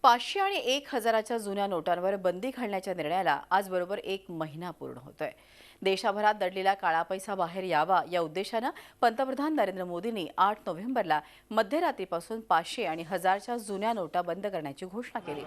500 आणि 1000च्या जुन्या नोटांवर बंदी घालण्याच्या निर्णयाला आज बरोबर 1 महिना पूर्ण होतोय। देशभरात दडलेला काळा पैसा बाहेर यावा या उद्देशाने पंतप्रधान नरेंद्र मोदींनी 8 नोव्हेंबरला मध्यरात्रीपासून 500 आणि 1000च्या जुन्या नोटा बंद करण्याची घोषणा केली।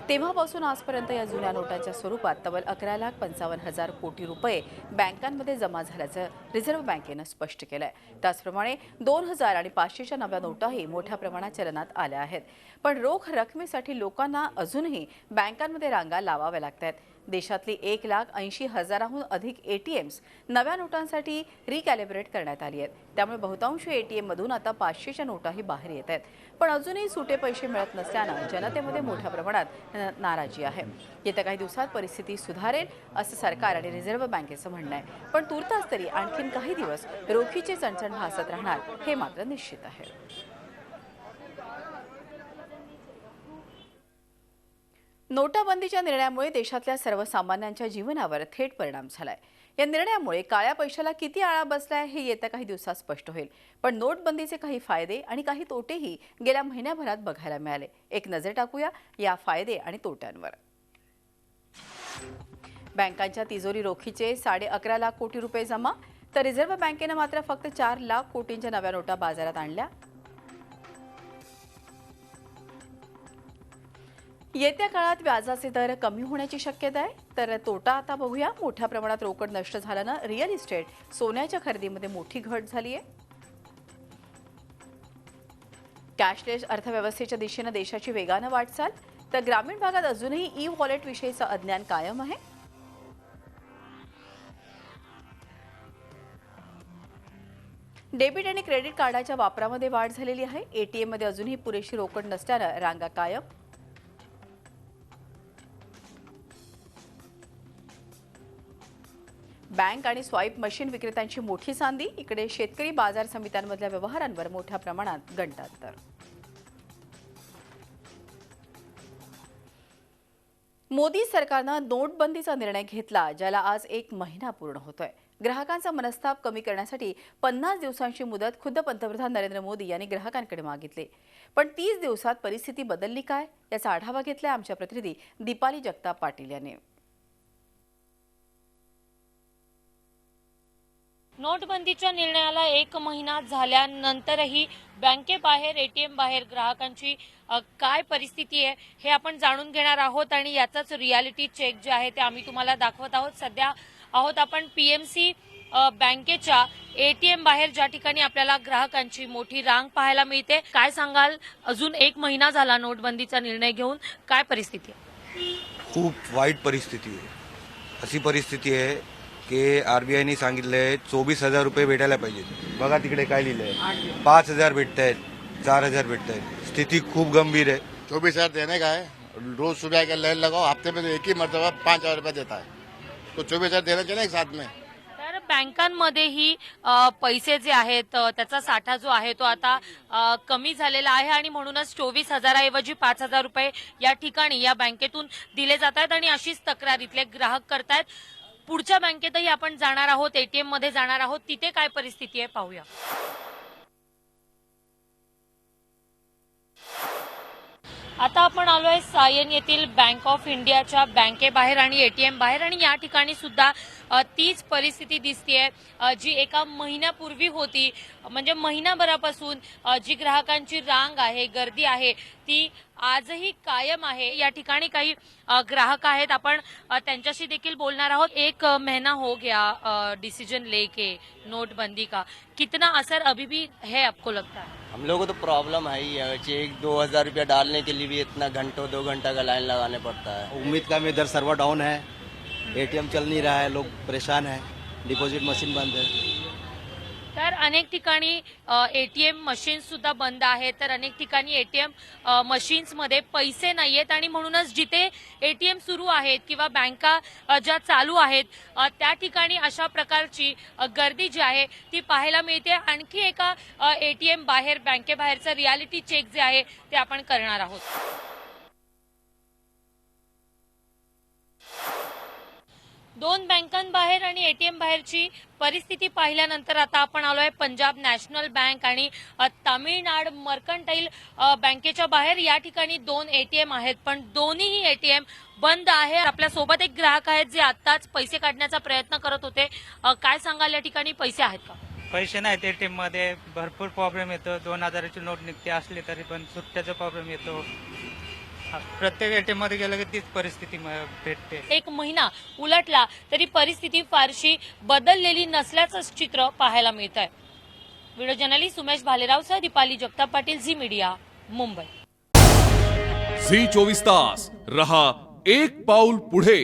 तेव्हापासून आजपर्यंत या जुन्या नोटांच्या स्वरूपात तब्बल 11,55,000 कोटी रुपये बँकांमध्ये जमा झाल्याचं रिझर्व्ह बँकेनं स्पष्ट केलंय। त्याचप्रमाणे 2000 आणि 500च्या नव्या नोटाही मोठ्या प्रमाणात चलनात आल्या आहेत। पण रोख रकमेसाठी लोकांना अजूनही बँकांमध्ये रांगा लावाव्या लागतात। देशातली 1,80,000हून अधिक एटीएम्स नव्या नोटांसाठी रिकॅलिब्रेट करण्यात आली आहेत। त्यामुळे बहुतांश एटीएम मधून आता 500च्या नोटाही बाहेर येत आहेत। पण अजूनही सुटे पैसे मिळत नसल्यानं जनतेमध्ये मोठ्या प्रमाणात नाराजी आहे। येत्या काही दिवसात परिस्थिती सुधारेल असं सरकार आणि रिझर्व्ह बँकेचं म्हणणं आहे। पण तूर्तास तरी आणखीन काही दिवस रोखीचे चणचण भासत राहणार हे मात्र निश्चित आहे। नोटाबंदीच्या निर्णयामुळे देशातल्या सर्वसामान्यांच्या जीवनावर थेट परिणाम झालाय। या निर्णयामुळे काळ्या पैशाला किती आळा बसलाय हे येत्या काही दिवसात स्पष्ट होईल। पण नोटबंदीचे काही फायदे आणि काही तोटेही गेल्या महिन्याभरात बघायला मिळाले। एक नजर टाकूया या फायदे आणि तोट्यांवर। बँकांच्या तिजोरी रोखीचे 11.5 लाख कोटी रुपये जमा, तर रिझर्व्ह बँकेनं मात्र फक्त 4 लाख कोटींच्या नव्या नोटा बाजारात आणल्या। येत्या काळात व्याजाचे दर कमी होण्याची शक्यता आहे। तर तोटा आता बघूया। मोठ्या प्रमाणात रोकड नष्ट झाल्यानं रिअल इस्टेट, सोन्याच्या खरेदीमध्ये मोठी घट झाली आहे। कॅशलेस अर्थव्यवस्थेच्या दिशेने देशाची वेगानं वाटचाल, तर ग्रामीण भागात अजूनही ई वॉलेट विषयीचं अज्ञान कायम आहे। डेबिट आणि क्रेडिट कार्डाच्या वापरामध्ये वाढ झालेली आहे। एटीएम मध्ये अजूनही पुरेशी रोकड नसल्यानं रांगा कायम। बँक आणि स्वाईप मशीन विक्रेत्यांची मोठी संधी। इकडे शेतकरी बाजार समित्यांमधल्या व्यवहारांवर मोठ्या प्रमाणात गंडतात। मोदी सरकारनं नोटबंदीचा निर्णय घेतला, ज्याला आज 1 महिना पूर्ण होतोय। ग्राहकांचा मनस्ताप कमी करण्यासाठी 50 दिवसांची मुदत खुद्द पंतप्रधान नरेंद्र मोदी यांनी ग्राहकांकडे मागितली। पण 30 दिवसात परिस्थिती बदलली काय याचा आढावा घेतलाय आमच्या प्रतिनिधी दीपाली जगताप पाटील यांनी। नोटबंदीच्या निर्णयाला 1 महिना झाल्यानंतरही बँकेबाहेर, एटीएम बाहेर ग्राहकांची काय परिस्थिती आहे हे आपण जाणून घेणार आहोत आणि याचाच रियालिटी चेक जे आहे ते आम्ही तुम्हाला दाखवत आहोत। सध्या आहोत आपण पीएमसी बँकेच्या एटीएम बाहेर, ज्या ठिकाणी आपल्याला ग्राहकांची मोठी रांग पाहायला मिळते। काय सांगाल, अजून 1 महिना झाला नोटबंदीचा निर्णय घेऊन, काय परिस्थिती आहे? खूप वाईट परिस्थिती आहे। अशी परिस्थिती आहे की आरबीआयने सांगितलंय 24,000 रुपये भेटायला पाहिजे। बघा तिकडे काय लिहिलंय, 5,000 भेटत आहेत, 4,000 भेटत आहेत। स्थिती खूप गंभीर है। 24,000 देने का है, रोज सुबह का लाइन लगाओ, हफ्ते में एक ही मरतबा 5,000 रुपये देता है, तो 24,000 देना चाहिए एक साथ में। तर बँकांमध्येही पैसे जे आहेत त्याचा साठा जो आहे तो आता कमी झालेला आहे आणि म्हणूनच 24,000 ऐवजी 5,000 रुपये या ठिकाणी या बँकेतून दिले जात आहेत आणि अशीच तक्रार इथले ग्राहक करतायत। पुढच्या बँकेतही आपण जाणार आहोत, एटीएम मध्ये जाणार आहोत, तिथे काय परिस्थिती आहे पाहूया। आता आपण आलोय सायन येथील बँक ऑफ इंडियाच्या बँकेबाहेर आणि एटीएम बाहेर आणि या ठिकाणी सुद्धा तीच परिस्थिती दिसतेय जी एका महिन्यापूर्वी होती। म्हणजे महिनाभरापासून जी ग्राहकांची रांग आहे, गर्दी आहे, ती आजही कायम आहे। या ठिकाणी काही ग्राहक आहेत, आपण त्यांच्याशी देखील बोलणार आहोत। 1 महीना हो गया डिसीजन लेके नोटबंदी का, कितना असर अभी भी है आपको लगता है? हम लोगों को तो प्रॉब्लम है ही है। 1-2 हज़ार रुपया डालने के लिए भी इतना घंटों 2 घंटा का लाइन लगाने पड़ता है। उम्मीद का मेरा सर्वर डाउन है, एटीएम चल नहीं रहा है, लोग परेशान है, डिपॉजिट मशीन बंद है। तर अनेक ठिकाणी एटीएम मशीन्स सुद्धा बंद आहेत, तर अनेक ठिकाणी एटीएम मशीन्समध्ये पैसे नाहीयेत आणि म्हणूनच जिथे एटीएम सुरू आहेत किंवा बँका ज्या चालू आहेत त्या ठिकाणी अशा प्रकारची गर्दी जी आहे ती पाहायला मिळते। आणखी एका एटीएम बाहेर, बँकेबाहेरचं रियालिटी चेक जे आहे ते आपण करणार आहोत। दोन बँकांबाहेर आणि एटीएम बाहेरची परिस्थिती पाहिल्यानंतर आता आपण आलोय पंजाब नॅशनल बँक आणि तामिळनाड मर्कंटाईल बँकेच्या बाहेर. या ठिकाणी दोन एटीएम आहेत, पण दोन्ही एटीएम बंद आहे. आपल्या सोबत एक ग्राहक आहेत जे आताच पैसे काढण्याचा प्रयत्न करत होते. काय सांगाल, या ठिकाणी पैसे आहेत का? पैसे नाहीत एटीएम मध्ये, भरपूर प्रॉब्लेम येतो. 2000ची नोट निघते असली तरी पण सुट्ट्याचा प्रॉब्लेम येतो. प्रत्येक एटीएम मध्ये गेलं की तीच परिस्थिती भेटते. एक महिना उलटला तरी परिस्थिती फारशी बदललेली नसल्याचं चित्र पाहायला मिळत आहे. व्हिडिओ जर्नलिस्ट उमेश भालेरावसह Deepali Jagtap Patil, Zee media, Mumbai. Zee 24 तास रहा एक पाऊल पुढे.